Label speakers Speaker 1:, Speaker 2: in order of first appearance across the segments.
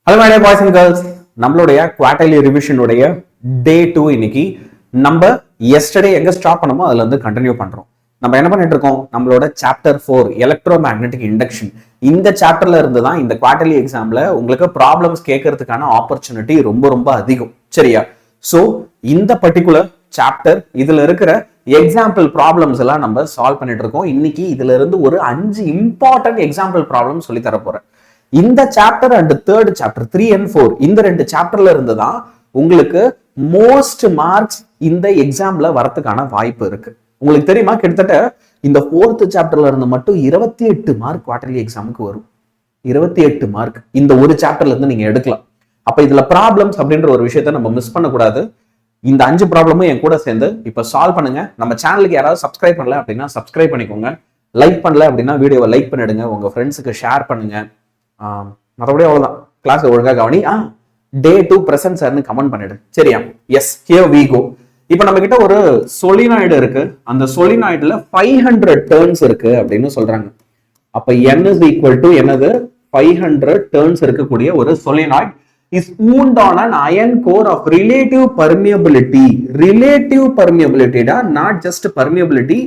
Speaker 1: Hello my dear boys and girls, நம்மளுடைய quarterly ரிவிஷனுடைய டே 2 இன்னைக்கு நம்ம எஸ்டர்டே எங்க ஸ்டாப் பண்ணமோ அதுல இருந்து கண்டினியூ பண்றோம். நம்ம என்ன பண்ணிட்டு இருக்கோம், நம்மளோட சாப்டர் 4 எலக்ட்ரோ மேக்னெட்டிக் இண்டக்ஷன். இந்த சாப்டர்ல இருந்து தான் இந்த குவார்டர்லி எக்ஸாம்ல உங்களுக்கு ப்ராப்ளம்ஸ் கேட்கறதுக்கான ஆப்பர்ச்சுனிட்டி ரொம்ப ரொம்ப அதிகம். சரியா? சோ இந்த பர்டிகுலர் சாப்டர் இதுல இருக்கிற எக்ஸாம்பிள் ப்ராப்ளம்ஸ் எல்லாம் நம்ம சால்வ் பண்ணிட்டு இருக்கோம். இன்னைக்கு இதுல இருந்து ஒரு 5 இம்பார்ட்டன்ட் எக்ஸாம்பிள் ப்ராப்ளம் சொல்லி தர போறேன். இந்த chapter and third chapter 3 and 4 இந்த ரெண்டு சாப்டர்ல இருந்து தான் உங்களுக்கு மோஸ்ட் மார்க்ஸ் இந்த எக்ஸாம்ல வரதுக்கான வாய்ப்பு இருக்கு. உங்களுக்கு தெரியுமா, கிட்டத்தட்ட இந்த 4th சாப்டர்ல இருந்து மட்டும் 28 மார்க் குவார்டர்லி எக்ஸாமுக்கு வரும். 28 மார்க் இந்த ஒரு சாப்டர்ல இருந்து நீங்க எடுக்கலாம். அப்ப இதுல ப்ராப்ளம்ஸ் அப்படின்ற ஒரு விஷயத்த நம்ம மிஸ் பண்ணக்கூடாது. இந்த 5 ப்ராப்ளமும் என் கூட சேர்ந்து இப்ப சால்வ் பண்ணுங்க. நம்ம சேனலுக்கு யாராவது சப்ஸ்கிரைப் பண்ணல அப்படின்னா சப்ஸ்கிரைப் பண்ணிக்கோங்க. லைக் பண்ணல அப்படின்னா வீடியோவை லைக் பண்ணிடுங்க, உங்க ஃப்ரெண்ட்ஸுக்கு ஷேர் பண்ணுங்க. மற்றபடி அவ்வளவுதான். கிளாஸ் ஒழுங்கா கவனி. டே 2 பிரசன்ட் சார்னு கமெண்ட் பண்ணிடு. சரியா? Yes, here we go. இப்போ நம்ம கிட்ட ஒரு சொலினாய்டு இருக்கு. அந்த சொலினாய்டுல 500 டர்ன்ஸ் இருக்கு அப்படின்னு சொல்றாங்க. அப்ப n is equal to என்னது, 500 டர்ன்ஸ் இருக்கக்கூடிய ஒரு solenoid is wound on an iron core of relative permeability. Relative permeability டா, not just permeability.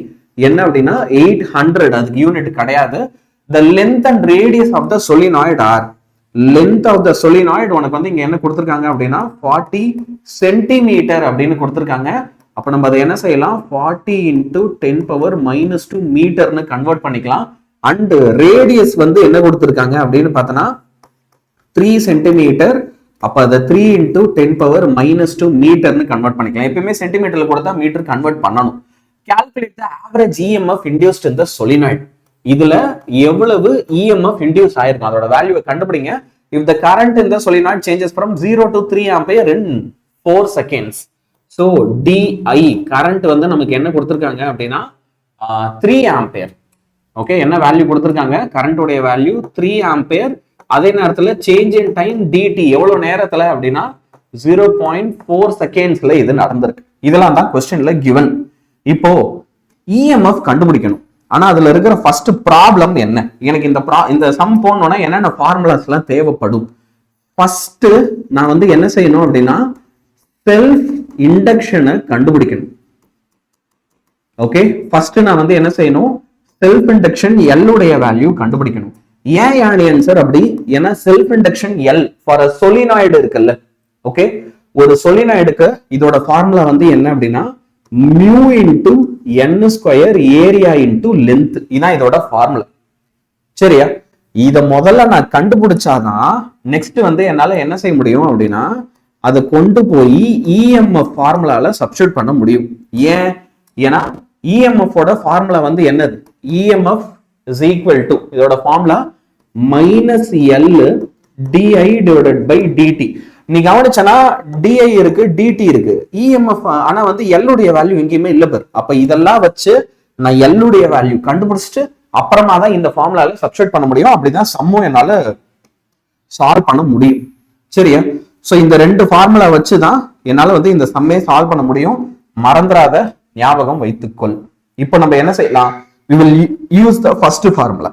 Speaker 1: என்ன அப்படின்னா 800, அதுக்கு யூனிட் கிடையாது. The length and radius of the solenoid are, length of the solenoid உனக்கு வந்து இங்க என்ன கொடுத்திருக்காங்க அப்படின்னா 40 சென்டிமீட்டர் அப்படின்னு கொடுத்திருக்காங்க. அப்ப நம்ம அதை என்ன செய்யலாம், 40 into 10 power minus 2 மீட்டர்னு கன்வெர்ட் பண்ணிக்கலாம். அண்ட் ரேடியஸ் வந்து என்ன கொடுத்திருக்காங்க அப்படின்னு பார்த்தோன்னா 3 சென்டிமீட்டர். அப்ப அதை 3 into 10 power minus 2 மீட்டர்னு கன்வெர்ட் பண்ணிக்கலாம். எப்பயுமே சென்டிமீட்டர்ல கொடுத்தா மீட்டர் கன்வெர்ட் பண்ணணும். Calculate the average EMF induced in the solenoid. இதுல எவ்வளவு EMF இன்டியூஸ் ஆயிருக்கும் அதோட வேல்யூவை கண்டுபிடிங்க. If the current in the solenoid changes from 0 to 3 ampere in 4 seconds. So DI current வந்து நமக்கு என்ன கொடுத்திருக்காங்க அப்படின்னா 3 ampere. ஓகே, என்ன வேல்யூ கொடுத்திருக்காங்க, கரண்டோடைய வேல்யூ 3 ampere. அதே நேரத்துல சேஞ்ச் இன் டைம் DT எவ்வளவு நேரத்துல அப்படின்னா 0.4 செகண்ட்ஸ்ல இது நடந்திருக்கு. இதெல்லாம் தான் கொஸ்டின்ல given. இப்போ EMF கண்டுபிடிக்கணும். ஆனா அதுல இருக்கிற ஃபர்ஸ்ட் ப்ராப்ளம் என்ன, எனக்கு இந்த சம் போனோம்னா என்னென்ன ஃபார்முலாஸ் எல்லாம் தேவைப்படும். ஃபர்ஸ்ட் நான் வந்து என்ன செய்யணும் அப்படின்னா செல்ஃப் இண்டக்ஷனை கண்டுபிடிக்கணும். ஓகே, ஃபர்ஸ்ட் நான் வந்து என்ன செய்யணும், செல்ஃப் இண்டக்ஷன் L உடைய வேல்யூ கண்டுபிடிக்கணும். ஏன் ஆன்சர் அப்படி, ஏன்னா self induction L for a solenoid இருக்குல்ல. ஓகே, ஒரு சொலினாய்டுக்கு இதோட ஃபார்முலா வந்து என்ன அப்படின்னா mu into n square area into length. இதான் இதோட ஃபார்முலா. சரியா? இத முதல்ல நான் கண்டுபிடிச்சாதான் நெக்ஸ்ட் வந்து என்னால என்ன செய்ய முடியும் அப்படின்னா அதை கொண்டு போய் EMF ஃபார்முலால சப்ஸ்டிட்யூட் பண்ண முடியும். ஏன்னா EMF ஓட ஃபார்முலா வந்து என்னது, EMF is equal to இதோட formula minus L di divided by dt. நீ கவனிச்சனா DI இருக்கு, DT இருக்கு, EMF ஆனா வந்து L உடைய வேல்யூ எங்கேயுமே இல்ல பாரு. அப்ப இதெல்லாம் வச்சு நான் L உடைய வேல்யூ கண்டுபிடிச்சிட்டு அப்புறமா தான் இந்த ஃபார்முலால சப்ஸ்டிட்யூட் பண்ண முடியும். அப்படிதான் சம்மும் என்னால சால்வ் பண்ண முடியும். சரியா? சோ இந்த ரெண்டு ஃபார்முலா வச்சுதான் என்னால வந்து இந்த சம்மே சால்வ் பண்ண முடியும். மறந்துடாத, ஞாபகம் வைத்துக்கொள். இப்போ நம்ம என்ன செய்யலாம், we will use the first formula.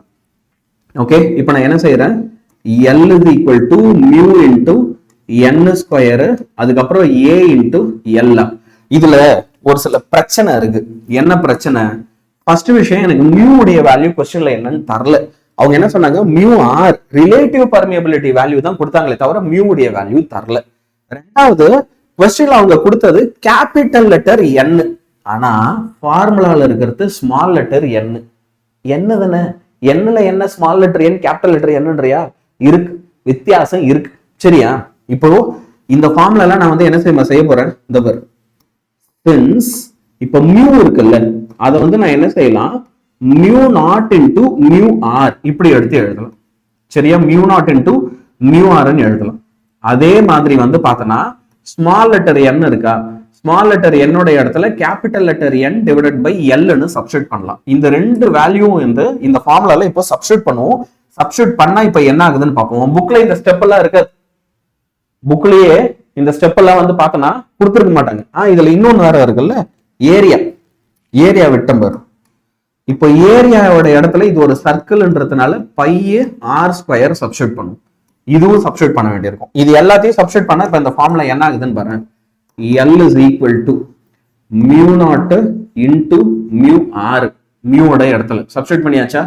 Speaker 1: Okay, இப்போ நான் என்ன செய்யறேன், L is equal to mu into n square, அதுக்கப்புறம் a into L. இதுல ஒரு சில பிரச்சனை இருக்கு. என்ன பிரச்சனை, ஃபர்ஸ்ட் விஷயம், எனக்கு மியூ உடைய வேல்யூ क्वेश्चनல என்னன்னு தரல. அவங்க என்ன சொன்னாங்க, mu R relative permeability value தான் கொடுத்தாங்களே தவிர மியூ உடைய வேல்யூ தரல. ரெண்டாவது क्वेश्चनல அவங்க கொடுத்தது கேபிட்டல் லெட்டர் n, ஆனா ஃபார்முலால இருக்கிறது ஸ்மால் லெட்டர் n. என்னதுன்னு, என்னல என்ன small letter n capital letter என்னன்றியா இருக்கு, வித்தியாசம் இருக்கு. சரியா? இப்போ இந்த ஃபார்முலால நான் வந்து என்ன செய்ய போறேன், இந்த பாரு, சின்ஸ் இப்போ மியூ இருக்குல்ல, அதை வந்து நான் என்ன செய்யலாம், mu naught into mu r இப்படி எடுத்து எழுதலாம். சரியா? மியூ நாட் இன்டு மியூ ஆர்ன்னு எழுதலாம். அதே மாதிரி வந்து பார்த்தனா ஸ்மால் லெட்டர் n இருக்கா, ஸ்மால் லெட்டர் என்னோட இடத்துல capital letter n divided by எல்னு சப்ஸ்டிட்யூட் பண்ணலாம். இந்த ரெண்டு வேல்யூ வந்து இந்த ஃபார்முலால இப்போ சப்ஸ்டிட்யூட் பண்ணுவோம். சப்ஸ்டிட்யூட் பண்ணா இப்போ என்ன ஆகுதுன்னு பார்ப்போம். புக்ல இந்த ஸ்டெப் எல்லாம் இருக்கு, புக்லயே இந்த ஸ்டெப் எல்லாம் வந்து பார்த்தனா கொடுத்துருக்க மாட்டாங்க. இதுல இன்னொன்னு வேற இருக்குல்ல, ஏரியா விட்டம்பர். இப்போ ஏரியாவோட இடத்துல இது ஒரு சர்க்கிள்ன்றதுனால பை r ஸ்கொயர் சப்ஸ்டிட்யூட் பண்ணும். இதுவும் சப்ஸ்டியூட் பண்ண வேண்டியிருக்கும். இது எல்லாத்தையும் சப்ஸ்டியூட் பண்ண இப்ப இந்த ஃபார்முலா என்ன ஆகுதுன்னு பாருங்க. L is equal to mu naught into mu r. மியூட இடத்துல சப்ஸ்டியூட் பண்ணியாச்சா?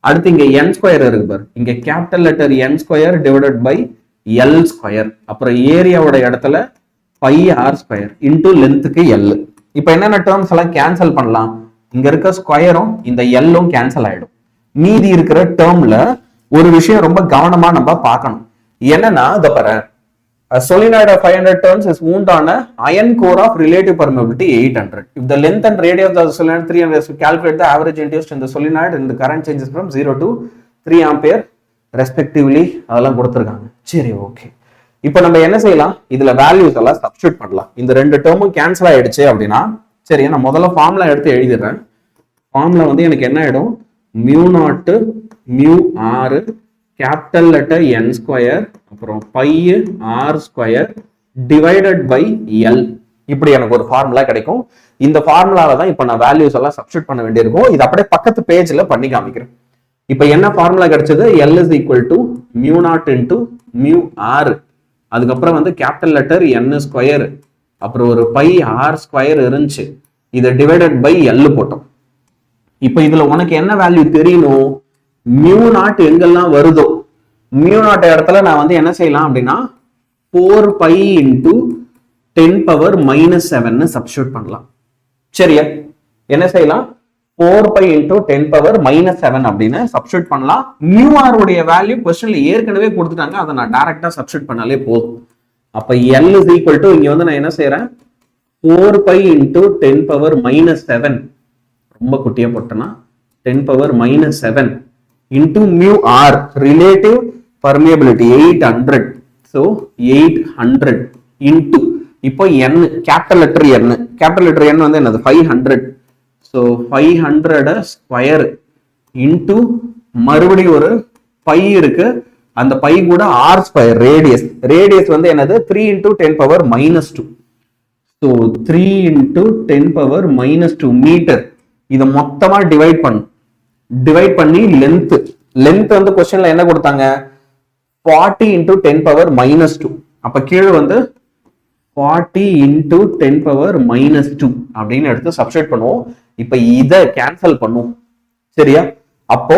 Speaker 1: அடுத்து இங்க n ஸ்கொயர் இருக்கு பாரு. இங்க capital letter n square divided by l square. அப்புறம் ஏரியாவோட இடத்துல பை r ஸ்கொயர் இன்டு லென்த்துக்கு l. இப்போ என்னென்ன டேர்ம்ஸ் எல்லாம் கேன்சல் பண்ணலாம்? இங்க இருக்க ஸ்கொயரும் இந்த எல்லும் கேன்சல் ஆயிடும். மீதி இருக்கிற டேர்ம்ல ஒரு விஷயம் ரொம்ப கவனமா நம்ம பார்க்கணும். என்னன்னா இத பாரு, a solenoid of 500 turns is wound on a iron core of relative permeability 800. If the length and radius of the solenoid 300, we calculate the average induced in the solenoid and the current changes from 0 to 3 ampere respectively. அதெல்லாம் கொடுத்திருக்காங்க. சரி, okay. இப்போ நம்ம என்ன செய்யலாம்? இதுல values எல்லாம் substitute பண்ணலாம். இந்த ரெண்டு டேர்மும் கேன்சல் ஆயிடுச்சு அப்படின்னா, சரி நான் முதல்ல ஃபார்முலா எடுத்து எழுதிடுறேன். ஃபார்முலா வந்து எனக்கு என்ன ஆயிடும்? Mu naught mu r capital letter n square அப்புறம் by r square divided by l. இப்படி எனக்கு ஒரு ஃபார்முலா கிடைக்கும். இந்த ஃபார்முலால தான் இப்போ நான் வேல்யூஸ் எல்லாம் சப்ஸ்டிட்யூட் பண்ண வேண்டியிருக்கும். இது அப்படியே பக்கத்து பேஜ்ல பண்ணி காமிக்கிறேன். இப்போ என்ன ஃபார்முலா கிடைச்சது? L is equal to mu naught into mu r. அதுக்கப்புறம் வந்து கேபிட்டல் லெட்டர் n ஸ்கொயர் அப்புறம் ஒரு பை r ஸ்கொயர் இருந்துச்சு. இதை டிவைடட் பை l போட்டோம். இப்போ இதுல உனக்கு என்ன வேல்யூ தெரியணும்? மியூ நாட் எங்கெல்லாம் வருதோ மியூ நாட் இடத்துல நான் வந்து என்ன செய்யலாம் அப்படின்னா 4 by into 10 power minus 7 substitute பண்ணலாம். சரியா? என்ன செய்யலாம்? 4 பை இன்டூ 10 பவர் மைனஸ் 7 அப்படின்னு சப்ஸ்டிட்யூட் பண்ணலாம். மியூ ஆர் உடைய வேல்யூ क्वेश्चनல ஏற்கனவே கொடுத்துட்டாங்க. அதை நான் டைரக்டா சப்ஸ்டிட்யூட் பண்ணாலே போதும். அப்ப L is equal to இங்க வந்து நான் என்ன செய்யறேன்? 4 பை இன்டூ 10 பவர் மைனஸ் 7 ரொம்ப குட்டியா போட்டனா 10 power minus 7 into mu r relative permeability 800. So 800 into இப்போ n கேபிட்டல் லெட்டர் n வந்து என்னது 500. So 500 ஸ்கொயர் into மறுபடியும் ஒரு பை இருக்கு, அந்த பை கூட r ஸ்கொயர் ரேடியஸ் வந்து என்னது 3 into 10 power minus 2. So 3 into 10 power minus 2 metre. இதை மொத்தமா டிவைட் பண்ணி லென்த் வந்து क्वेश्चनல என்ன கொடுத்தாங்க? 40 into 10 பவர் மைனஸ் 2. அப்ப கீழே வந்து 40 into 10 பவர் மைனஸ் 2 அப்படின்னு எடுத்து சப்ஸ்டிட்யூட் பண்ணுவோம். இப்ப இதை கேன்சல் பண்ணுவோம். சரியா? அப்போ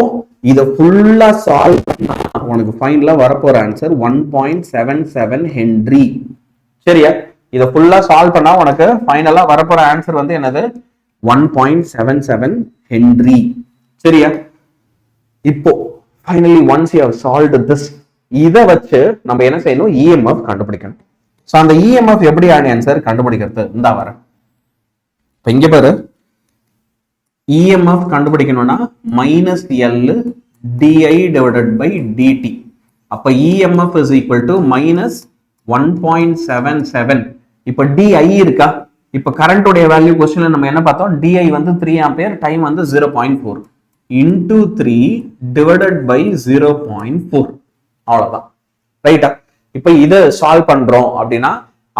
Speaker 1: இதை ஃபுல்லா சால்வ் பண்ணா உனக்கு ஃபைனலா வரப்போற ஆன்சர் 1.77 ஹென்றி. சரியா? இதை ஃபுல்லா சால்வ் பண்ணா உனக்கு ஃபைனலா வரப்போற ஆன்சர் வந்து என்னது? 1.77 ஹென்றி. சரியா? இப்போ finally once you have solved this, இதை வச்சு நம்ம என்ன செய்யணும்? EMF கண்டுபிடிக்கணும். ஸோ அந்த EMF எப்படி ஆன்சர் கண்டுபிடிக்கிறது? இந்த வரேன். இப்போ இங்க பாரு, EMF கண்டுபிடிக்கணும்னா minus L DI divided by DT. அப்ப EMF is equal to minus 1.77. இப்போ DI இருக்கா? இப்போ கரண்டோடைய வேல்யூ क्वेश्चनல நம்ம என்ன பார்த்தோம்? DI வந்து 3 ஆம்பியர், டைம் வந்து 0.4 into 3 divided by 0.4. அவ்வளவுதான். ரைட்டா? இப்போ இதை சால்வ் பண்றோம் அப்படின்னா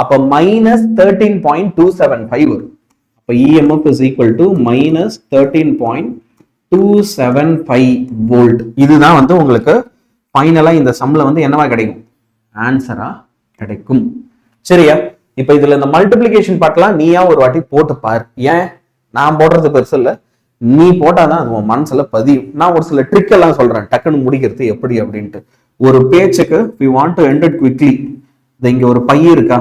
Speaker 1: அப்ப மைனஸ் 13.275 வரும். அப்ப EMF is equal to minus 13.275 volt. இதுதான் வந்து உங்களுக்கு ஃபைனலா இந்த சம்ல வந்து என்னவா கிடைக்கும்? ஆன்சரா கிடைக்கும். சரியா? இப்ப இதுல இந்த மல்டிபிளிகேஷன் பார்ட்லாம் நீயா ஒரு வாட்டி போட்டு பாரு. ஏன் நான் போடுறது பெருசு இல்ல, நீ போட்டாதான் அது உன் மனசுல பதியும். நான் ஒரு சில ட்ரிக் எல்லாம் சொல்றேன் டக்குன்னு முடிக்கிறது எப்படி அப்படின்ட்டு. ஒரு பேச்சுக்கு we want to end it quickly. இங்க ஒரு பை இருக்கா,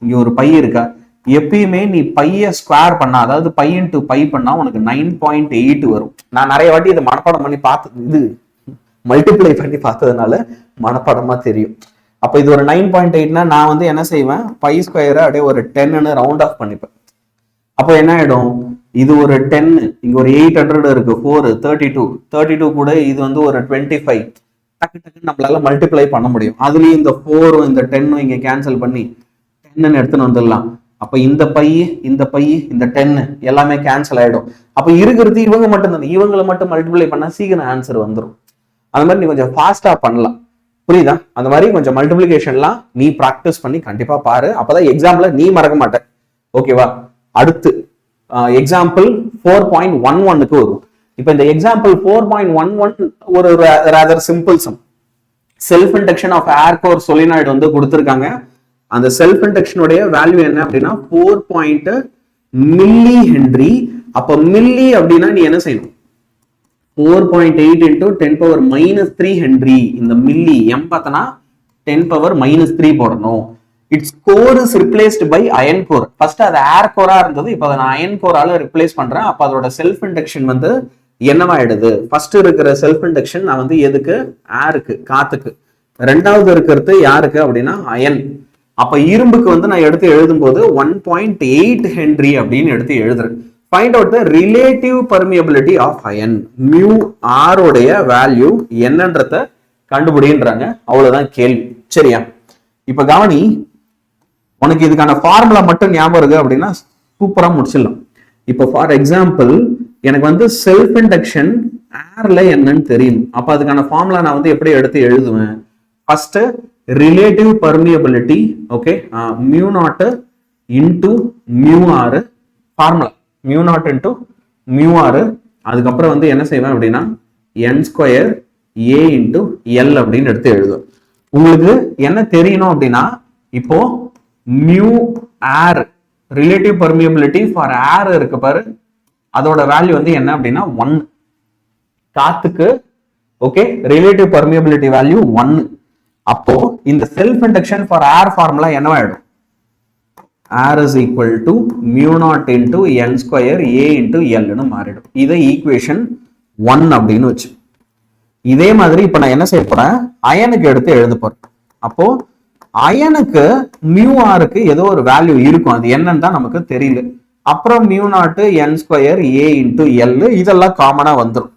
Speaker 1: இங்க ஒரு பை இருக்கா, எப்பயுமே நீ பைய ஸ்கொயர் பண்ணா, அதாவது பை இன்டு பை பண்ணா உனக்கு 9.8 வரும். நான் நிறைய வாட்டி இதை மனப்பாடம் பண்ணி பார்த்தது, இது மல்டிப்ளை பண்ணி பார்த்ததுனால மனப்பாடமா தெரியும். அப்ப இது ஒரு 9.8னா நான் வந்து என்ன செய்வேன்? பை ஸ்கொயரை அப்படியே ஒரு 10ன்னு ரவுண்ட் ஆஃப் பண்ணிப்பேன். அப்போ என்ன ஆயிடும்? இது ஒரு 10, இங்க ஒரு 800 இருக்கு, 4 32 கூட இது வந்து ஒரு 25. டக்கு நம்மளால மல்டிப்ளை பண்ண முடியும். அதுலயும் இந்த 4 இந்த 10 இங்க கேன்சல் பண்ணி 10ன்னு எடுத்துன்னு வந்துடலாம். அப்ப இந்த பை இந்த 10 எல்லாமே கேன்சல் ஆயிடும். அப்ப இருக்கிறது இவங்க மட்டும் தானே, இவங்களை மட்டும் மல்டிப்ளை பண்ணா சீக்கிரம் ஆன்சர் வந்துடும். அந்த மாதிரி நீ கொஞ்சம் ஃபாஸ்டா பண்ணலாம். புரியுதா? அந்த மாதிரி கொஞ்சம் மல்டிபிளிகேஷன்லாம் நீ ப்ராக்டிஸ் பண்ணி கண்டிப்பா பாரு. அப்பதான் எக்ஸாம்பிள் நீ மறக்க மாட்ட. ஓகேவா? அடுத்து எக்ஸாம்பிள் 4.11க்கு வரும். இப்ப இந்த எக்ஸாம்பிள் 4.11 ஒரு rather simple sum. Self induction of air core solenoid வந்து கொடுத்துருக்காங்க. அந்த செல்ஃப் இண்டக்ஷனுடைய வேல்யூ என்ன அப்படின்னா 4 மில்லி ஹென்றி. அப்ப மில்லி அப்படின்னா நீ என்ன செய்யணும், 4.8 into 10⁻³ ஹென்றி. இந்த மில்லி எம் பார்த்தனா 10⁻³ போடணும். Its core is replaced by iron core. First அது ஏர் கோரா இருந்தது, இப்போ அதை நான் அயன் கோரால ரிப்ளேஸ் பண்றேன். அப்ப அதோட செல்ஃப் இண்டக்ஷன் வந்து என்னவாயிடுது, ஃபர்ஸ்ட் இருக்கிற செல்ஃப் இண்டக்ஷன் நான் வந்து எதுக்கு, ஏருக்கு, காத்துக்கு. ரெண்டாவது இருக்கிறது யாருக்கு அப்படின்னா அயன். அப்ப இரும்புக்கு வந்து நான் எடுத்து எழுதும் போது 1.8 ஹென்றி அப்படின்னு எடுத்து எழுதுறேன். Find out the relative permeability of iron. Mu R உடைய வேல்யூ என்னன்றத கண்டுபிடின்றாங்க. அவ்வளவுதான் கேள்வி. சரியா? இப்ப கவனி, உனக்கு இதுக்கான ஃபார்முலா மட்டும் ஞாபகம் இருக்கு அப்படின்னா சூப்பரா முடிச்சிடலாம். இப்போ ஃபார் எக்ஸாம்பிள் எனக்கு வந்து செல்ஃப் இண்டக்ஷன் ஏர்ல என்னன்னு தெரியும். அப்ப அதுக்கான ஃபார்முலா நான் வந்து எப்படி எடுத்து எழுதுவேன், first relative permeability, okay, mu naught into mu R, formula mu naught into mu R. அதுக்கப்புறம் வந்து என்ன செய்வேன் அப்படின்னா n² a இன்டு எல் அப்படின்னு எடுத்து எழுதுவேன். உங்களுக்கு என்ன தெரியணும் அப்படின்னா, இப்போ mu air relative permeability for ஏர் இருக்கு பாரு, அதோட வேல்யூ வந்து என்ன அப்படின்னா 1. காத்துக்கு ஓகே ரிலேட்டிவ் பர்மியபிலிட்டி வேல்யூ 1. அப்போ இந்த self induction for air formula என்னவாயிடும், R is equal to mu naught into n² a into L னு மாறிடும். இதை ஈக்குவேஷன் 1 அப்படின்னு வச்சு. இதே மாதிரி இப்ப நான் என்ன செய்ய போறேன், அயனுக்கு எடுத்து எழுத போறேன். அப்போ அயனுக்கு மியூ ஆருக்கு ஏதோ ஒரு வேல்யூ இருக்கும், அது என்னன்னு தான் நமக்கு தெரியல. அப்புறம் mu not n² a into L, இதெல்லாம் காமனா வந்துடும்.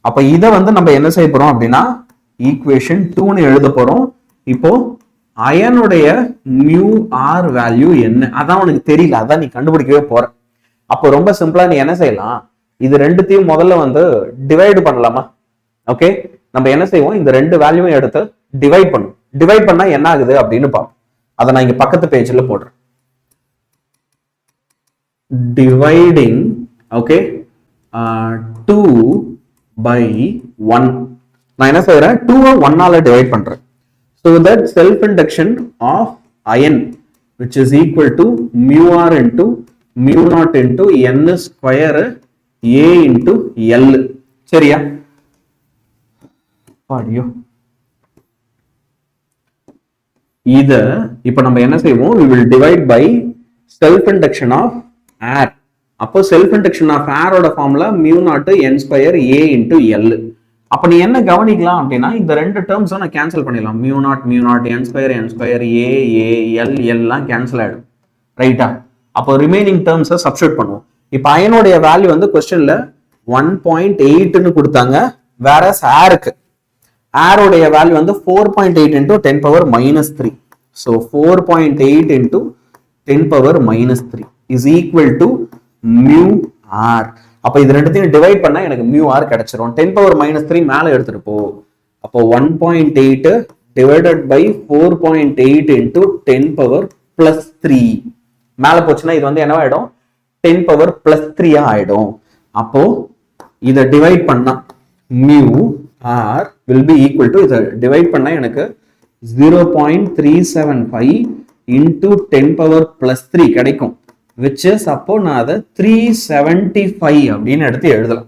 Speaker 1: அப்ப இதை வந்து நம்ம என்ன செய்ய போறோம் அப்படின்னா ஈக்குவேஷன் 2னு எழுத போறோம். இப்போ அயனுடைய மியூ ஆர் வேல்யூ என்ன, அதான் உனக்கு தெரியல, அதான் நீ கண்டுபிடிக்கவே போற. அப்போ ரொம்ப சிம்பிளா நீ என்ன செய்யலாம், இது ரெண்டுத்தையும் முதல்ல வந்து டிவைடு பண்ணலாமா? ஓகே, நம்ம என்ன செய்வோம், இந்த ரெண்டு வேல்யூவும் எடுத்து டிவைட் பண்ணும். டிவைட் பண்ணா என்ன ஆகுது அப்படின்னு பார்ப்போம். அதை நான் இங்க பக்கத்து பேஜ்ல போடுறேன். Dividing okay 2/1. நான் என்ன செய்யறேன், 2 1ஆல டிவைட் பண்றேன். So that self induction of ion which is equal to mu r into mu naught into n² a into L. சரியா? பாடியோ இத இப்ப நம்ம என்ன செய்வோம், we will divide by self induction of air. அப்போ self induction of air ஓட formula mu naught n² a into L. அப்ப நீ என்ன கவனிக்கலாம் அப்படின்னா, இந்த ரெண்டு டேர்ம்ஸும் நான் கேன்சல் பண்ணிடலாம். Mu not n² a L எல்லாம் கேன்சல் ஆயிடும். ரைட்டா? அப்போ ரிமைனிங் டேர்ம்ஸை சப்ஸ்டிட்யூட் பண்ணுவோம். இப்போ அயனுடைய வேல்யூ வந்து கொஸ்டின்ல 1.8ன்னு கொடுத்தாங்க. வேற ஏருக்கு ஏரோடைய வேல்யூ வந்து 4.8 into 10⁻³ so 4.8 into 10⁻³ is equal to mu R. அப்ப இது ரெண்டுத்தையும் டிவைட் பண்ணா எனக்கு மியூ ஆர் கிடைச்சிரும். 10⁻³ மேல எடுத்துட்டு போ. அப்போ 1.8 டிவைடட் பை 4.8 into 10⁻+3 மேல போச்சுன்னா இது வந்து என்னவாயிடும், 10⁻+3 ஆயிடும். அப்போ இதை டிவைட் பண்ணா mu R will be equal to, இதை டிவைட் பண்ணா எனக்கு 0.375 into 10⁻+3 கிடைக்கும். which is அப்போ நான் அதை 375 அப்படின்னு எடுத்து எழுதலாம்.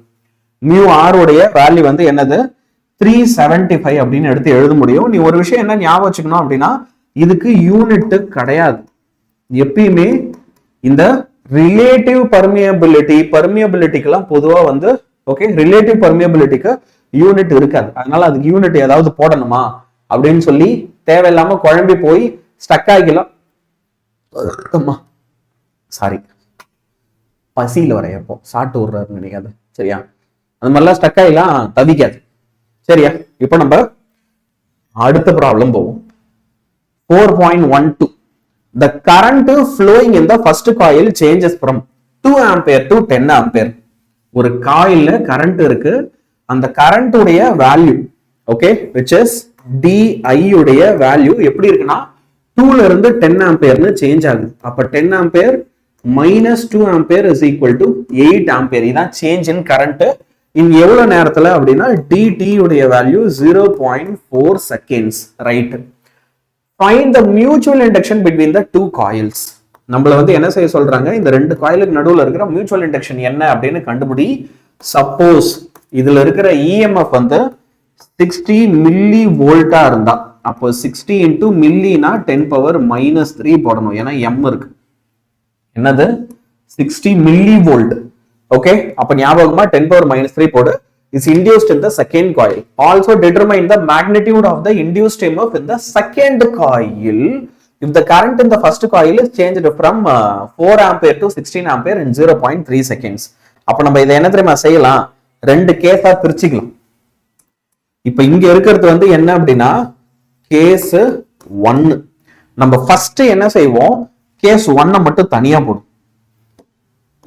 Speaker 1: மியூ ஆர் உடைய வேல்யூ வந்து என்னது, 375 அப்படின்னு எடுத்து எழுத முடியும். நீ ஒரு விஷயம் என்ன ஞாபகம் வச்சுக்கணும் அப்படின்னா, இதுக்கு யூனிட் கிடையாது. எப்பயுமே இந்த ரிலேட்டிவ் பர்மியபிலிட்டிக்கெல்லாம் பொதுவா வந்து ஓகே ரிலேட்டிவ் பர்மியபிலிட்டிக்கு யூனிட் இருக்காது. அதனால அதுக்கு யூனிட் ஏதாவது போடணுமா அப்படின்னு சொல்லி தேவையில்லாம குழம்பி போய் ஸ்டக் ஆகிக்கலாம். சாரி, பசியில வரையப்போ சாப்பிட்டு விடுறாருன்னு நினைக்காது. சரியா? அந்த மாதிரிலாம் ஸ்டக் ஆகிலாம் தவிக்காது. சரியா? இப்போ நம்ம அடுத்த ப்ராப்ளம் போவோம். 4.12. The current flowing in the first coil changes from 2 ampere to 10 ampere. ஒரு காயில்ல கரண்ட் இருக்கு. அந்த கரண்ட் உடைய value okay which is DI உடைய வேல்யூ எப்படி இருக்குன்னா 2ல இருந்து 10 ஆம்பியர்னு சேஞ்ச் ஆகுது. அப்ப 10 ampere minus 2 ampere is equal to 8 ampere. இதான் சேஞ்ச் இன் கரண்ட். இங்க எவ்வளவு நேரத்துல அப்படின்னா dt உடைய value 0.4 seconds right. Find the mutual induction between the two coils. நம்மள வந்து என்ன செய்ய சொல்றாங்க, இந்த ரெண்டு காயிலுக்கு நடுவுல இருக்கிற மியூச்சுவல் இண்டக்ஷன் என்ன அப்படின்னு கண்டுபிடி. சப்போஸ் இதுல இருக்கிற இஎம்எஃப் வந்து 60 மில்லி வோல்ட்டா இருந்தா, அப்போ 60 இன்டூ மில்லினா 10⁻³ போடணும், ஏன்னா எம் இருக்கு. என்னது 60 மில்லி வோல்ட். ஓகே, அப்ப ஞாபகமா 10⁻³ போடு. is induced in the second coil. Also determine the magnitude of the induced EMF in the second coil if the current in the first coil is changed from 4 ampere to 16 ampere in 0.3 seconds. அப்ப நம்ம இதை என்ன தெரியுமா செய்யலாம், ரெண்டு கேஸா பிரிச்சுக்கலாம். இப்ப இங்க இருக்கிறது வந்து என்ன அப்படின்னா கேஸ் 1. நம்ம ஃபர்ஸ்ட் என்ன செய்வோம், கேஸ் 1 மட்டும் தனியா போடும்.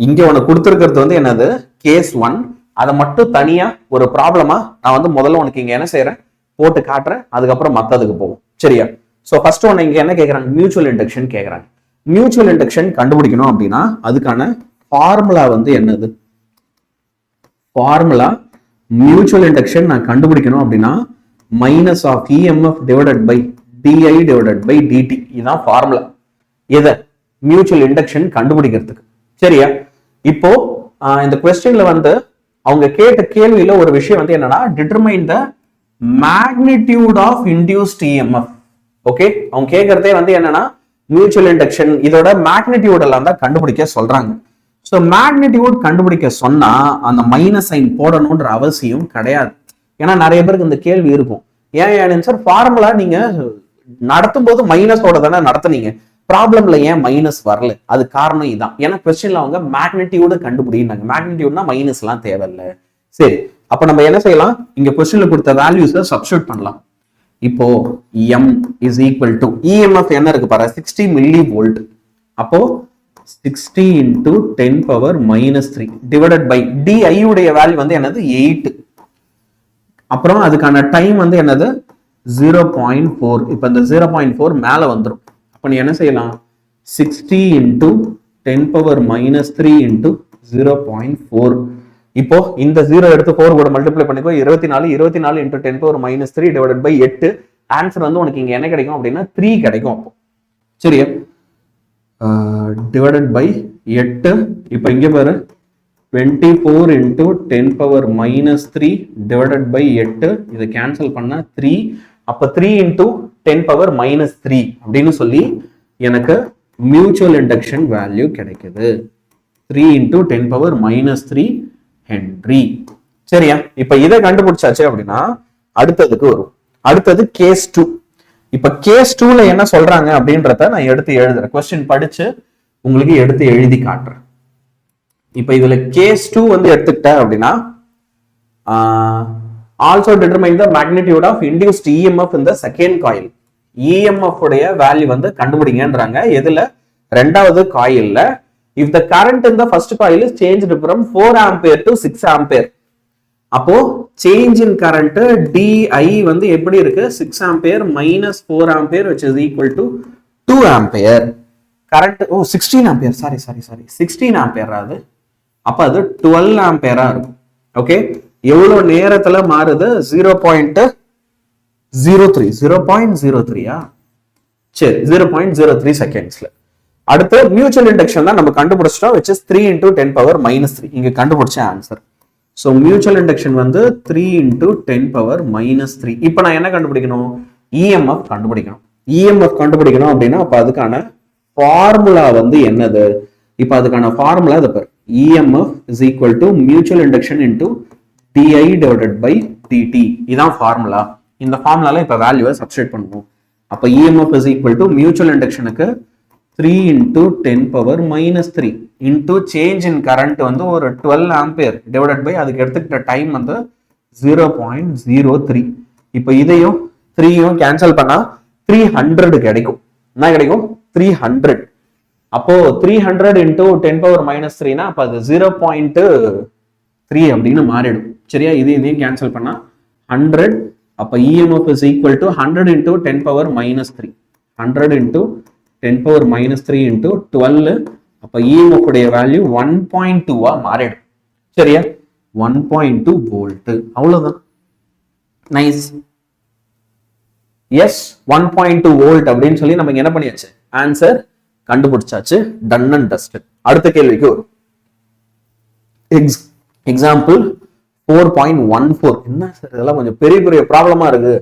Speaker 1: இங்க உனக்கு கொடுத்திருக்கிறது வந்து என்னது கேஸ் 1, அதை மட்டும் தனியா ஒரு ப்ராப்ளமா நான் வந்து முதல்ல உனக்கு இங்க என்ன செய்யறேன் போட்டு காட்டுறேன், அதுக்கப்புறம் மத்ததுக்கு போவோம். சரியா? சோ ஃபர்ஸ்ட் ஒன்னு இங்க என்ன கேக்குறாங்க, மியூச்சுவல் இண்டக்ஷன் கேக்குறாங்க. மியூச்சுவல் இண்டக்ஷன் கண்டுபிடிக்கணும் அப்படின்னா அதுக்கான ஃபார்முலா வந்து என்னது, ஃபார்முலா மியூச்சுவல் இண்டக்ஷன் நான் கண்டுபிடிக்கணும் அப்படின்னா minus of EMF divided by DI divided by DT. இதுதான் ஃபார்முலா எதை, மியூச்சுவல் இண்டக்ஷன் கண்டுபிடிக்கிறதுக்கு. சரியா? இப்போ இந்த கொஸ்டின்ல வந்து அவங்க கேட்ட கேள்வியில ஒரு விஷயம் வந்து என்னன்னா determine the magnitude of induced EMF. Okay, அவங்க கேட்கறதே வந்து என்னன்னா மியூச்சுவல் இண்டக்ஷன் இதோட மேக்னிடியூட் எல்லாம் தான் கண்டுபிடிக்க சொல்றாங்க. ஸோ மேக்னிடியூட் கண்டுபிடிக்க சொன்னா அந்த மைனஸ் சைன் போடணும்ன்ற அவசியம் கிடையாது. ஏன்னா நிறைய பேருக்கு இந்த கேள்வி இருக்கும், ஏன் சார் ஃபார்முலா நீங்க நடத்தும் போது மைனஸோட தானே நடத்துனீங்க, ப்ராப்ளம்ல ஏன் மைனஸ் வரல? அது காரணம் இதான், ஏன்னா கொஸ்டின்ல அவங்க மேக்னிடியூடு கண்டுபிடினாங்க. மேக்னிடியூட்னா மைனஸ் எல்லாம் தேவையில்லை. சரி, அப்ப நம்ம என்ன செய்யலாம், இங்க கொஸ்டின்ல கொடுத்த வேல்யூஸை சப்ஸ்டிட்யூட் பண்ணலாம். இப்போ m is equal to EMF என்ன இருக்கு பாரு 60 மில்லி வோல்ட். அப்போ 60 into 10⁻³ டிவைடட் பை di உடைய வேல்யூ வந்து என்னது 8. அப்புறம் அதுக்கான டைம் வந்து என்னது 0.4. இப்ப இந்த 0.4 மேல வந்துரும். அப்ப நீ என்ன செய்யலாம், 60 into 10⁻³ into 0.4. இப்போ இந்த 0 எடுத்து 4 கூட மல்டிப்ளை பண்ணிக்கோ, 24. 24 into 10⁻³ டிவைடட் பை 8. ஆன்சர் வந்து உனக்கு இங்க என்ன கிடைக்கும் அப்படின்னா 3 கிடைக்கும். அப்போ சரியா, டிவைடட் பை 8. இப்போ இங்க பாரு 24 into 10⁻³ டிவைடட் பை 8. இதை கேன்சல் பண்ணா 3. அப்ப 3 into 10⁻³ அப்படின்னு சொல்லி எனக்கு மியூச்சுவல் இண்டக்ஷன் வேல்யூ கிடைக்குது 3 into 10⁻³ ஹென்றி. சரியா? இப்ப இதை கண்டுபிடிச்சாச்சு அப்படின்னா அடுத்ததுக்கு வரும். அடுத்தது கேஸ் 2. இப்ப கேஸ் 2ல என்ன சொல்றாங்க அப்படின்றத நான் எடுத்து எழுதுறேன், கொஸ்டின் படிச்சு உங்களுக்கு எடுத்து எழுதி காட்டுறேன். இப்ப இதுல கேஸ் 2 வந்து எடுத்துக்கிட்ட அப்படின்னா also determine the magnitude of induced EMF in the second coil. EMF உடைய வேல்யூ வந்து கண்டுபிடிங்கன்றாங்க. எதுல, ரெண்டாவது காயில்ல. if the current in the first coil is changed from 4 ampere to 6 ampere, அப்போ change in current di வந்து எப்படி இருக்கு, 6 ampere minus 4 ampere which is equal to 2 ampere. current 16 ampere, sorry 16 ampere அது. அப்ப அது 12 ampere இருக்கும். ஓகே, எவ்வளவு நேரத்துல மாறுது, 0.03 சரி 0.03 செகண்ட்ஸ்ல. அடுத்து மியூச்சுவல் இண்டக்ஷன் தான் நம்ம கண்டுபிடிச்சிட்டோம், which is 3 into 10⁻³ இங்க கண்டுபிடிச்ச ஆன்சர். சோ மியூச்சுவல் இண்டக்ஷன் வந்து 3 into 10⁻³. இப்போ நான் என்ன கண்டுபிடிக்கணும், இஎம்எஃப் கண்டுபிடிக்கணும். இஎம்எஃப் கண்டுபிடிக்கணும் அப்படின்னா அப்ப அதுக்கான ஃபார்முலா வந்து என்னது, இப்போ அதுக்கான ஃபார்முலா இது பாரு, EMF is equal to mutual induction into di divided by dt. இதான் ஃபார்முலா. இந்த ஃபார்முலால இப்ப வேல்யூவை சப்ஸ்டிட்யூட் பண்ணுவோம். அப்ப EMF is equal to mutual இண்டக்ஷனுக்கு 3 into 10⁻³ into change in current வந்து ஒரு 12 ampere divided by அதுக்கு எடுத்துக்கிட்ட டைம் வந்து 0.03. இப்போ இதையும் 3யும் கேன்சல் பண்ணா 300 கிடைக்கும். என்ன கிடைக்கும், 300. அப்போ 300 into 10⁻³ அப்ப அது 0.3 அப்படின்னு மாறிடும். சரியா, இதையும் கேன்சல் பண்ணா 100. அப்ப EMF is equal to 100 into 10⁻³ 100 into 10⁻³ into 12. அப்ப இஎம்எஃப் உடைய வேல்யூ 1.2 மாறிடும். சரியா, 1.2 வோல்ட். அவ்வளவுதான். நைஸ். எஸ் 1.2 வோல்ட் அப்படின்னு சொல்லி நம்ம என்ன பண்ணியாச்சு, ஆன்சர் கண்டுபிடிச்சாச்சு. Done and dusted. அடுத்த கேள்விக்கு வரும். எக்ஸாம்பிள் 4.14. என்ன சார் இதெல்லாம் கொஞ்சம் பெரிய பெரிய ப்ராப்ளமா இருக்கு,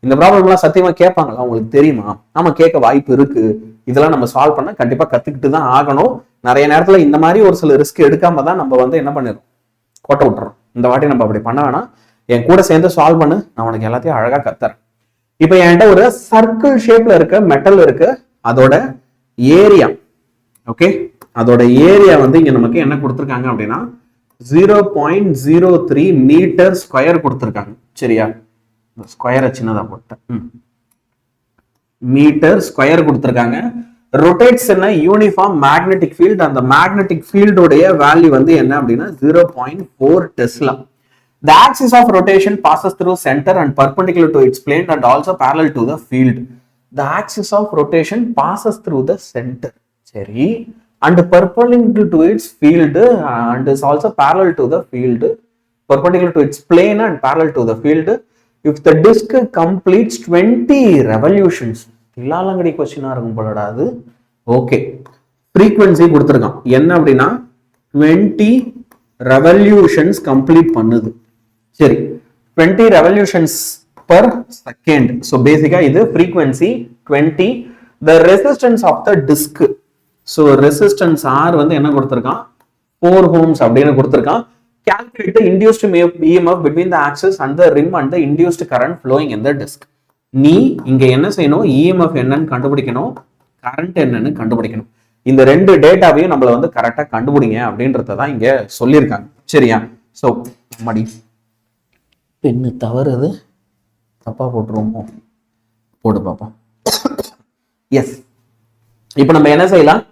Speaker 1: இந்த ப்ராப்ளம் எல்லாம் சத்தியமா கேட்பாங்களா உங்களுக்கு தெரியுமா? ஆமா, கேட்க வாய்ப்பு இருக்கு. இதெல்லாம் நம்ம சால்வ் பண்ண கண்டிப்பா கத்துக்கிட்டு தான் ஆகணும். நிறைய நேரத்துல இந்த மாதிரி ஒரு சில ரிஸ்க் எடுக்காம தான் நம்ம வந்து என்ன பண்ணிடுறோம், கோட்டை விட்டுறோம். இந்த வாட்டி நம்ம அப்படி பண்ண வேணாம். என் கூட சேர்ந்து சால்வ் பண்ணு, நான் உனக்கு எல்லாத்தையும் அழகா கத்துறேன். இப்ப என்கிட்ட ஒரு சர்க்கிள் ஷேப்ல இருக்க மெட்டல் இருக்கு, அதோட ஏரியா, ஓகே, அதோட ஏரியா வந்து இங்க நமக்கு என்ன கொடுத்துருக்காங்க அப்படின்னா 0.03 மீட்டர் ஸ்கொயர் கொடுத்துருக்காங்க. சரியா, ஸ்கொயரை சின்னதா போட்டேன், மீட்டர் ஸ்கொயர் கொடுத்துருக்காங்க. ரொட்டேட்ஸ் என்ன, யூனிஃபார்ம் மேக்னெட்டிக் ஃபீல்ட். அந்த மேக்னெட்டிக் ஃபீல்டோடைய வேல்யூ வந்து என்ன அப்படின்னா 0.4 Tesla. The axis of rotation passes through center and perpendicular to its plane and also parallel to the field. The axis of rotation passes through the center. சரி, and perpendicular to its field and is also parallel to the field, perpendicular to its plane and parallel to the field. If the disk completes 20 revolutions. இல்லாலங்கடி கொஸ்டினா இருக்கும் போலடா அது. Okay, frequency கொடுத்திருக்கான் என்ன அப்படின்னா 20 revolutions complete பண்ணுது. சரி, 20 revolutions per second. So பேசிக்கா இது frequency 20. The resistance of the disk. So resistance R வந்து என்ன கொடுத்திருக்கான், 4 ohms அப்படின்னு கொடுத்திருக்கான். Calculate the induced EMF between the axis and the rim and the induced current flowing in the disk. நீ இங்க என்ன செய்யணும், EMF என்னன்னு கண்டுபிடிக்கணும், கரண்ட் என்னன்னு கண்டுபிடிக்கணும். இந்த ரெண்டு டேட்டாவையும் நம்மள வந்து கரெக்டா கண்டுபிடிங்க அப்படின்றதான் இங்க சொல்லியிருக்காங்க. சரியா? சோ மடி பெண்ணு தவறுது, தப்பா போட்டுருவோமோ, போட்டு பார்ப்போம். எஸ், இப்போ நம்ம என்ன செய்யலாம்,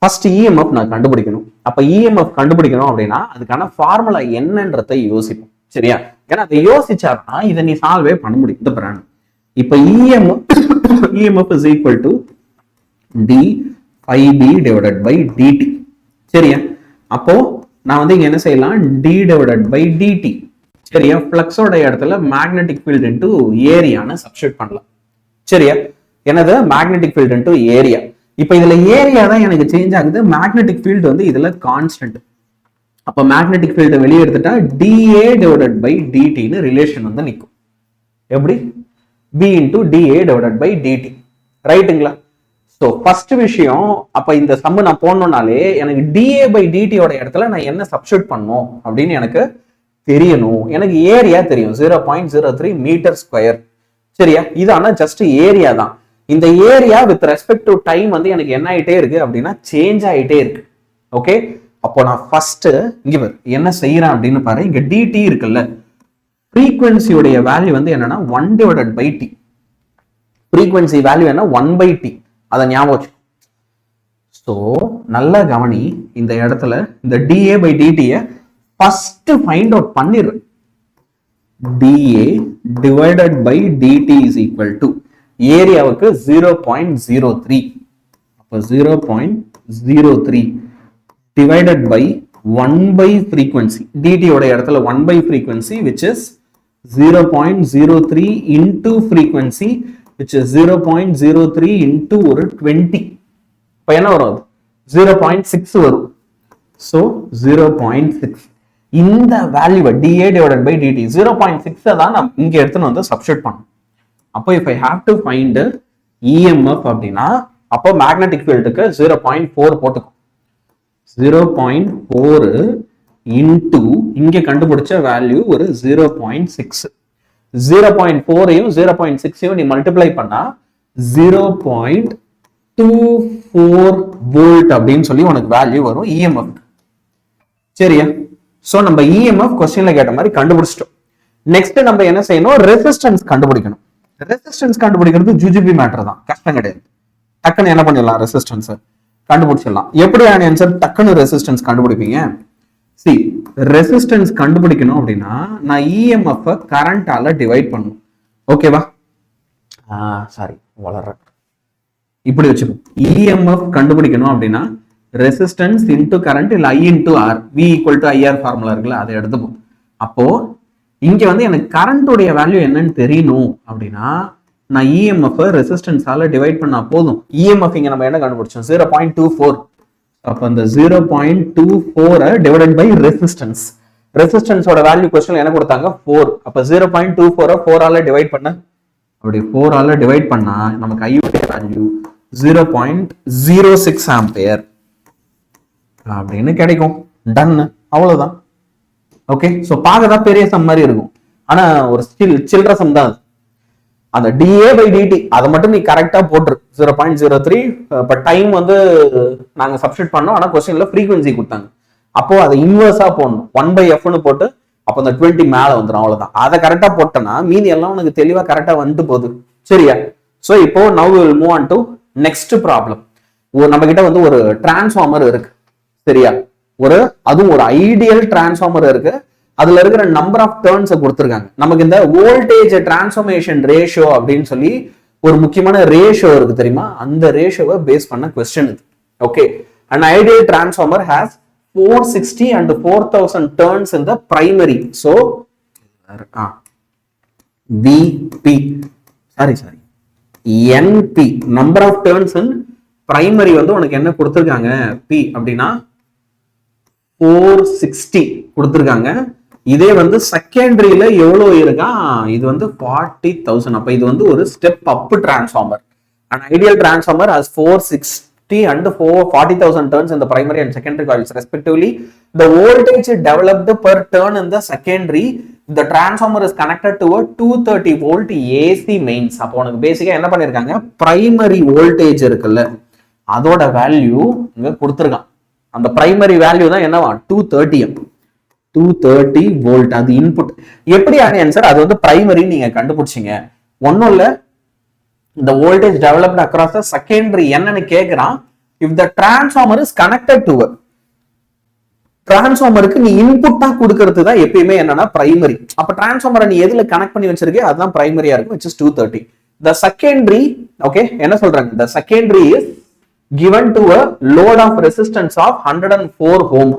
Speaker 1: ஃபர்ஸ்ட் EMF நான் கண்டுபிடிக்கணும். அப்ப EMF கண்டுபிடிக்கணும் அப்படின்னா அதுக்கான ஃபார்முலா என்னன்றதை யோசிப்போம். சரியா? ஏன்னா அதை யோசிச்சாருன்னா இதை நீ சால்வே பண்ண முடியும். இந்த பிராண்ட் இப்ப EMF is equal to d∅b divided by dt. சரியா? அப்போ நான் வந்து இங்க என்ன செய்யலாம், d divided by dt. சரியா? ஃப்ளக்ஸோட இடத்துல மேக்னெட்டிக் ஃபீல்ட் இன்டு ஏரியான்னு சப்ஸ்டிட்யூட் பண்ணலாம். சரியா? என்னது, மேக்னெட்டிக் ஃபீல்ட் இன்டு ஏரியா. இப்ப இதுல ஏரியா தான் எனக்கு சேஞ்ச் ஆகுது, மேக்னெட்டிக் ஃபீல்ட் வந்து இதுல கான்ஸ்டன்ட். அப்ப மேக்னெட்டிக் ஃபீல்டை வெளியே எடுத்துட்டா dA divided by dt ன்னு ரிலேஷன் வந்து நிற்கும். எப்படி, b into dA divided by dt. ரைட்டுங்களா? ஸோ ஃபர்ஸ்ட் விஷயம், அப்ப இந்த சம்மு நான் போடணும்னாலே எனக்கு dA by dt ஓட இடத்துல நான் என்ன சப்ஸ்டிட்யூட் பண்ணணும் அப்படின்னு எனக்கு தெரியணும். எனக்கு ஏரியா தெரியும், 0.03 மீட்டர் ஸ்கொயர். சரியா? இது ஆனா ஜஸ்ட் ஏரியா தான். இந்த area with respect to time வந்து எனக்கு என்ன ஆயிட்டே இருக்கு அப்படின்னா சேஞ்ச் ஆயிட்டே இருக்கு. ஓகே, அப்போ நான் ஃபர்ஸ்ட் இங்க என்ன செய்யறேன் அப்படின்னு பாரு, இங்க dt இருக்குல்ல, ஃப்ரீக்வன்சியோடைய வேல்யூ வந்து என்னன்னா 1 divided by t. Frequency value என்ன, 1/t. அதை ஞாபகம் வச்சு. ஸோ நல்லா கவனி, இந்த இடத்துல இந்த dA by dt first find out பண்ணிடுறேன். dA divided by dt is equal to ஏரியாவுக்கு 0.03. அப்போ 0.03 divided by 1 by frequency. dt ஓட இடத்துல 1 by frequency which is 0.03 into frequency which is 0.03 into ஒரு 20. இப்போ என்ன வரும், 0.6 வரும். ஸோ 0.6 இந்த value dA divided by dt 0.6 தான் நான் இங்க எடுத்துன்னு வந்து சப்ஸ்டிட்யூட் பண்ணணும். அப்போ if I have to find EMF அப்படின்னா அப்போ மேக்னெட்டிக் ஃபீல்டுக்கு 0.4 போட்டுக்கும். 0.4 into இங்க கண்டுபிடிச்ச வேல்யூ ஒரு 0.6. 0.4ஐயும் 0.6ஐயும் நீ மல்டிப்ளை பண்ணா 0.24 வோல்ட் அப்படின்னு சொல்லி உனக்கு வேல்யூ வரும் EMF. சரியா? சோ நம்ம EMF क्वेश्चनல கேட்ட மாதிரி கண்டுபிடிச்சிட்டோம். நெக்ஸ்ட் நம்ம என்ன செய்யணும், ரெசிஸ்டன்ஸ் கண்டுபிடிக்கணும். ரெசிஸ்டன்ஸ் கண்டுபிடிக்கிறது ஜுஜிபி மேட்டர் தான், கஷ்டம் கிடையாது. டக்குன்னு என்ன பண்ணிடலாம், ரெசிஸ்டன்ஸ் கண்டுபிடிச்சிடலாம். எப்படி ஆன்சர் டக்குன்னு ரெசிஸ்டன்ஸ் கண்டுபிடிப்பீங்க? சி, ரெசிஸ்டன்ஸ் கண்டுபிடிக்கணும் அப்படின்னா நான் EMF கரண்டால டிவைட் பண்ணணும். ஓகேவா? சாரி வளர்ற இப்படி வச்சுக்கோ. EMF கண்டுபிடிக்கணும் அப்படின்னா ரெசிஸ்டன்ஸ் இன்டு கரண்ட் இல்ல I into R, V equal to IR formula இருக்குல்ல, அதை எடுத்துப்போம். அப்போ இங்க வந்து எனக்கு கரண்ட்டுடைய வேல்யூ என்னன்னு தெரியணும் அப்படின்னா நான் இஎம்எஃப் ரெசிஸ்டன்ஸால டிவைட் பண்ணா போதும். இஎம்எஃப் இங்க நம்ம என்ன கண்டுபிடிச்சோம்? 0.24. அப்ப அந்த 0.24 டிவைடட் பை ரெசிஸ்டன்ஸ். ரெசிஸ்டன்ஸோட வேல்யூ क्वेश्चन என்ன கொடுத்தாங்க? 4. அப்ப 0.24 4 ஆல டிவைட் பண்ண, அப்படி 4 ஆல டிவைட் பண்ணா நமக்கு I உடைய வேல்யூ 0.06 ஆம்பியர் அப்படின்னு கிடைக்கும். டன், அவ்வளவுதான். ஓகே, சோ பார்க்கதான் பெரிய சம் மாதிரி இருக்கும், ஆனா ஒரு சில்லற சம் தான். அந்த dA by dt அதை மட்டும் நீ கரெக்டா போட்டுரு. 0.03. இப்ப டைம் வந்து நாங்க சப்ஸ்டிட் பண்ணோம், ஆனா கொஸ்டின்ல ஃப்ரீக்வன்சி கொடுத்தாங்க. அப்போ அதை இன்வர்ஸா போடணும். 1/f போட்டு அப்போ அந்த 20 மேல வந்துடும், அவ்வளவுதான். அதை கரெக்டா போட்டனா மீதி எல்லாம் உனக்கு தெளிவா கரெக்டா வந்துட்டு போகுது. சரியா? சோ இப்போ now we will move on to next problem. நம்ம கிட்ட வந்து ஒரு டிரான்ஸ்ஃபார்மர் இருக்கு. சரியா? அதுவும் ஒரு ஐடியல் டிரான்ஸ்ஃபார்மர் இருக்கு. அதுல இருக்கிற நம்பர் ஆஃப் டர்ன்ஸ் கொடுத்திருக்காங்க. நமக்கு இந்த வோல்டேஜ் டிரான்ஸ்ஃபர்மேஷன் ரேஷியோ அப்படின்னு சொல்லி ஒரு முக்கியமான ரேஷியோ இருக்கு தெரியுமா? அந்த ரேஷியோவை பேஸ் பண்ண क्वेश्चन இது. Okay, an ideal transformer has 460 and 4000 turns in the primary. So VP sorry NP number of turns in primary வந்து உனக்கு என்ன கொடுத்திருக்காங்க? P அப்படின்னா 460 கொடுத்திருக்காங்க. இதே வந்து செகண்டரியில எவ்வளவு இருக்கா? இது வந்து 40,000. அப்ப இது வந்து ஒரு step up transformer. an ideal transformer has 460 and 40,000 turns in the primary and secondary coils respectively. The voltage developed per turn in the secondary, the transformer is connected to a 230 volt AC mains. அப்போ உனக்கு பேசிக்கா என்ன பண்ணிருக்காங்க? Primary voltage இருக்குல்ல, அதோட value இங்க கொடுத்திருக்கான். அந்த primary value தான் என்னவா? 230 வோல்ட். அது இன்புட். எப்படி ஆன்சர்? அது வந்து பிரைமரி நீங்க கண்டுபிடிச்சீங்க. ஒன்னும் இல்ல, இந்த voltage developed across the secondary என்னன்னு கேக்குறான். If the transformer is connected to டிரான்ஸ்ஃபார்மருக்கு நீ இன்புட்டா கொடுக்கிறது தான் எப்பயுமே என்னன்னா பிரைமரி. அப்ப டிரான்ஸ்ஃபார்மரை நீ எதுல கனெக்ட் பண்ணி வச்சிருக்கே அதுதான் பிரைமரியா இருக்கும், which is 230. The secondary, okay, என்ன சொல்றாங்க? The secondary is given to a load of resistance of 104 ohm.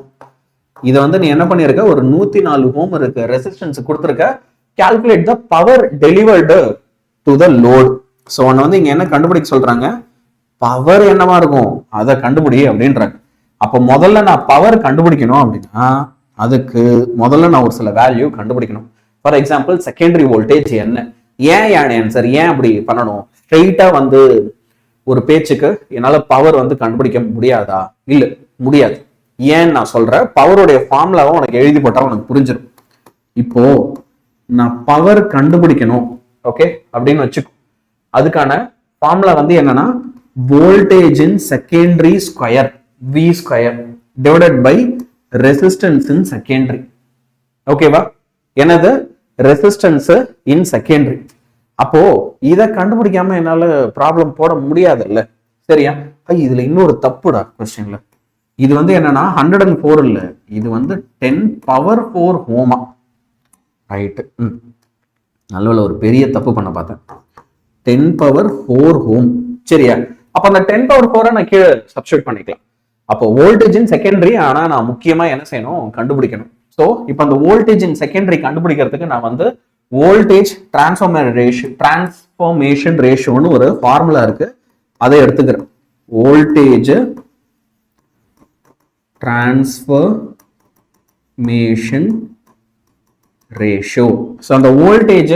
Speaker 1: இத வந்து நீ என்ன பண்ணிருக்க? ஒரு 104 ஓம் இருக்கு ரெசிஸ்டன்ஸ் கொடுத்திருக்க. calculate the power delivered to the load. So வந்து இங்க என்ன கண்டுபிடிக்க சொல்றாங்க? பவர் என்னவா இருக்கும் அதை கண்டுபிடி அப்படின்றாங்க. அப்ப முதல்ல நான் பவர் கண்டுபிடிக்கணும் அப்படின்னா அதுக்கு முதல்ல நான் ஒரு சில வேல்யூ கண்டுபிடிக்கணும். ஃபார் எக்ஸாம்பிள் செகண்டரி வோல்டேஜ் என்ன? ஏன் ஆன்சர் ஏன் அப்படி பண்ணணும்? ஸ்ட்ரெயிட்டா வந்து ஒரு பேச்சுக்கு என்னால பவர் வந்து கண்டுபிடிக்க முடியாதா? இல்ல, முடியாது. ஏன் நான் சொல்றேன், பவருடைய ஃபார்முலாவை உனக்கு எழுதி போட்டா உனக்கு புரிஞ்சிடும். இப்போ நான் பவர் கண்டுபிடிக்கணும் ஓகே அப்படின்னு வச்சுக்கோ. அதுக்கான ஃபார்முலா வந்து என்னன்னா voltage in secondary square V square divided by resistance in secondary. ஓகேவா? என்னது? Resistance in secondary. அப்போ இதை கண்டுபிடிக்காம என்னால ப்ராப்ளம் போட முடியாது இல்ல. சரியா? இதுல இன்னொரு தப்புடா கொஸ்டின்ல. இது வந்து என்னன்னா 104 இல்ல, இது வந்து 10⁴ ஓமா. ரைட், நல்ல ஒரு பெரிய தப்பு பண்ண பார்த்தேன். 10⁴ ஓம். சரியா? அப்ப அந்த 10⁴ நான் கீழே சப்ஸ்டிட்யூட் பண்ணிக்கலாம். அப்போ வோல்டேஜ் இன் செகண்டரி, ஆனா நான் முக்கியமா என்ன செய்யணும்? கண்டுபிடிக்கணும். சோ இப்போ அந்த வோல்டேஜ் இன் செகண்டரி கண்டுபிடிக்கிறதுக்கு நான் வந்து வோல்டேஜ் டிரான்ஸ்ஃபர்மேஷன் ரேஷியோன்னு ஒரு ஃபார்முலா இருக்கு, அதை எடுத்துக்கிறேன். Voltage transformation ratio. ஸோ அந்த வோல்டேஜ்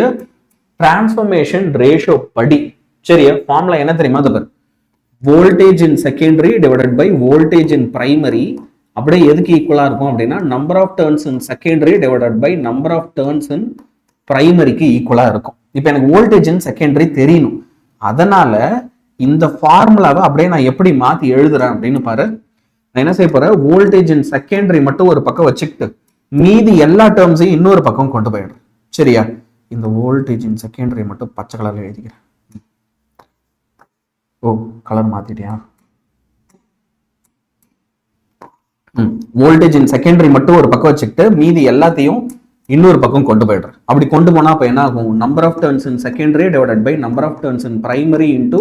Speaker 1: டிரான்ஸ்ஃபர்மேஷன் ரேஷியோ படி சரியா ஃபார்முலா என்ன தெரியுமா? அது voltage in secondary divided by voltage in primary அப்படியே எதுக்கு ஈக்குவலா இருக்கும் அப்படின்னா number of turns in secondary divided by number of turns in பிரைமரிக்கு ஈக்குவலா இருக்கும். இப்போ எனக்கு வோல்டேஜ் இன் செகண்டரி தெரியணும், அதனால இந்த ஃபார்முலாவை அப்படியே நான் எப்படி மாத்தி எழுதுறேன் அப்படின்னு பாரு. நான் என்ன செய்ய போறேன்? வோல்டேஜ் இன் செகண்டரி மட்டும் ஒரு பக்கம் வச்சுக்கிட்டு மீதி எல்லா டேர்ம்ஸையும் இன்னொரு பக்கம் கொண்டு போயிடுறேன். சரியா? இந்த வோல்டேஜ் இன் செகண்டரி மட்டும் பச்சை கலர்ல எழுதிக்கிறேன். ஓ, கலர் மாத்திட்டியா? வோல்டேஜ் இன் செகண்டரி மட்டும் ஒரு பக்கம் வச்சுக்கிட்டு மீதி எல்லாத்தையும் இன்னொரு பக்கம் கொண்டு போயிடுறேன். அப்படி கொண்டு போனா அப்ப என்ன ஆகும்? Number of turns in secondary divided by number of turns in primary into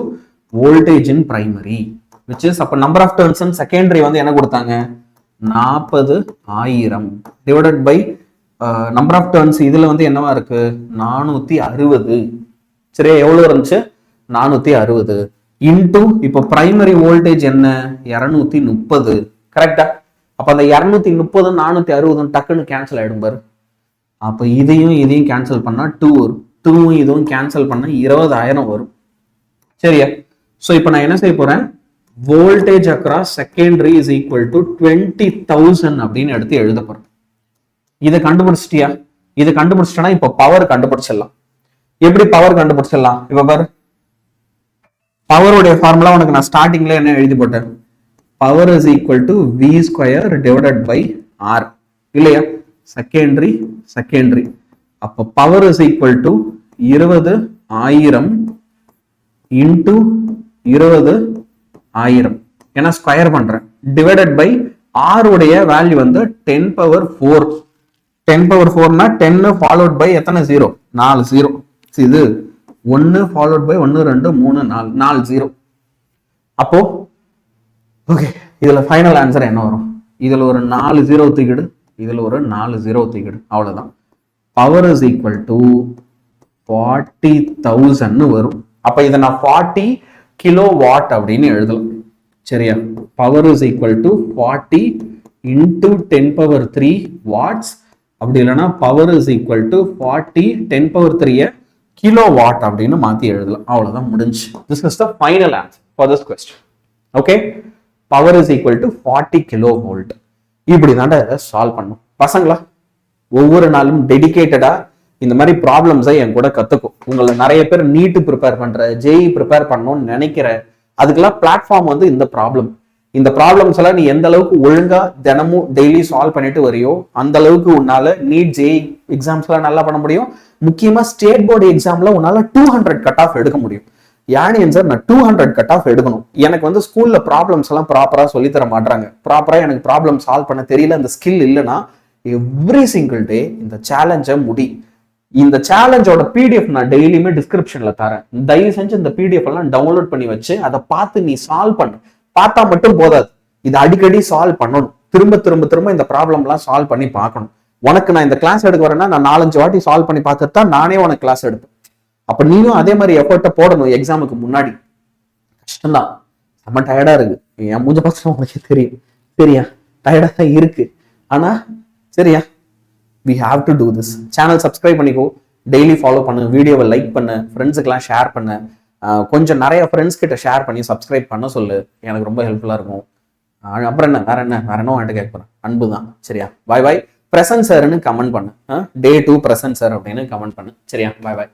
Speaker 1: voltage in primary. which is அப்ப number of turns and secondary வந்து என்ன கொடுத்தாங்க 40,000 divided by number of turns இதுல வந்து என்னவா இருக்கு 460. சரியா எவ்வளவு இருந்துச்சு 460 இன்டூ இப்போ பிரைமரி வோல்டேஜ் என்ன 230. கரெக்டா? அப்ப அந்த 230 460 டக்குன்னு கேன்சல் ஆயிடும் பாரு. அப்ப இதையும் கேன்சல் பண்ணா 2 வரும். 2 இதுவும் கேன்சல் பண்ணா 20,000 வரும். சரியா? சோ இப்போ நான் என்ன செய்ய போறேன், voltage across secondary is equal to 20,000 அப்படின்னு எடுத்து எழுத போறேன். இதை கண்டுபிடிச்சிட்டியா? இதை கண்டுபிடிச்சிட்டா இப்போ பவர் கண்டுபிடிச்சிடலாம். எப்படி பவர் கண்டுபிடிச்சிடலாம்? இப்ப பாரு, பவருடைய ஃபார்முலா உனக்கு நான் ஸ்டார்டிங்ல என்ன எழுதி போட்டேன், power is equal to V square divided by R இல்லையா? செகண்டரி. அப்ப power is equal to 20,000 into 20,000 ஏன்னா ஸ்கொயர் பண்றேன் டிவைடட் பை ஆர் உடைய வேல்யூ வந்து 10⁴. 10⁴ 10 ஃபாலோட் பை எத்தனை 0? 4 0. இது 1 ஃபாலோட் பை 1 2 3 4 4 0. அப்போ ஓகே, இதுல ஃபைனல் ஆன்சர் என்ன வரும்? இதுல ஒரு 4 0 தூக்கிடு, இதுல ஒரு 4 0 தூக்கிடு, அவ்வளவுதான். பவர் இஸ் ஈக்குவல் டு 40,000 வரும். அப்ப இதை நான் 40 கிலோவாட் அப்படின்னு எழுதலாம். சரியா? Power is equal to 40 into 10⁻³ watts. அப்படி இல்லைன்னா power is equal to 40 10⁻³ kilowatt அப்படின்னு மாத்தி எழுதலாம். அவ்வளவுதான், முடிஞ்சு. This is the final answer for this question. Okay, power is equal to 40 kilovolt. இப்படி தாண்ட சால்வ் பண்ணும். பசங்களா, ஒவ்வொரு நாளும் டெடிகேட்டடா இந்த மாதிரி ப்ராப்ளம்ஸை என் கூட கத்துக்கும். உங்களை நிறைய பேர் நீட்டு ப்ரிப்பேர் பண்ற, ஜேஇ ப்ரிப்பேர் பண்ணணும்னு நினைக்கிற, அதுக்கெல்லாம் பிளாட்ஃபார்ம் வந்து இந்த ப்ராப்ளம். இந்த ப்ராப்ளம்ஸ் எல்லாம் நீ எந்த அளவுக்கு ஒழுங்கா தினமும் டெய்லி சால்வ் பண்ணிட்டு வரியோ அந்த அளவுக்கு உன்னால நீட் ஜேஇ எக்ஸாம்ஸ் எல்லாம் நல்லா பண்ண முடியும். முக்கியமா ஸ்டேட் போர்டு எக்ஸாம்ல உன்னால 200 கட் ஆஃப் எடுக்க முடியும். யானியன் சார், நான் 200 கட் ஆஃப் எடுக்கணும், எனக்கு வந்து ஸ்கூல்ல ப்ராப்ளம்ஸ் எல்லாம் ப்ராப்பரா சொல்லி தர மாட்டாங்க, ப்ராப்பரா எனக்கு ப்ராப்ளம் சால்வ் பண்ண தெரியல, அந்த ஸ்கில் இல்லைன்னா எவ்ரி சிங்கிள் டே இந்த சேலஞ்சை முடி. இந்த சேலஞ்சோட பிடிஎஃப் நான் டெய்லியுமே டிஸ்கிரிப்ஷன்ல தரேன். தயவு செஞ்சு இந்த பிடிஎஃப் எல்லாம் டவுன்லோட் பண்ணி வச்சு அதை பார்த்து நீ சால்வ் பண்ணு. பார்த்தா மட்டும் போதாது, இதை அடிக்கடி சால்வ் பண்ணணும். திரும்ப இந்த ப்ராப்ளம் எல்லாம் சால்வ் பண்ணி பார்க்கணும். உனக்கு நான் இந்த கிளாஸ் எடுக்க வரேன்னா நான் 4-5 வாட்டி சால்வ் பண்ணி பார்த்துட்டு தான் நானே உனக்கு கிளாஸ் எடுப்பேன். அப்ப நீயும் அதே மாதிரி எஃபர்ட்டை போடணும். எக்ஸாமுக்கு முன்னாடி கஷ்டம்தான், ரொம்ப டயர்டா இருக்கு, என் மூஞ்ச பார்த்து உனக்கு தெரியும். சரியா? டயர்டா தான் இருக்கு, ஆனா சரியா, we have to do this. Channel subscribe பண்ணிக்கோ, டெய்லி ஃபாலோ பண்ணு, வீடியோவை லைக் பண்ணு, ஃப்ரெண்ட்ஸுக்கெல்லாம் ஷேர் பண்ணு, கொஞ்சம் நிறைய ஃப்ரெண்ட்ஸ் கிட்ட ஷேர் பண்ணி சப்ஸ்கிரைப் பண்ண சொல்லு, எனக்கு ரொம்ப ஹெல்ப்ஃபுல்லா இருக்கும். அப்புறம் என்ன, வேற என்ன என்கிட்ட கேட்க போறேன், அன்பு தான். சரியா? பாய் பாய். பிரசன்ட் சார்னு கமெண்ட் பண்ணு, Day 2 பிரசன்ட் சார் அப்படின்னு கமெண்ட் பண்ணு. சரியா? பாய் பாய்.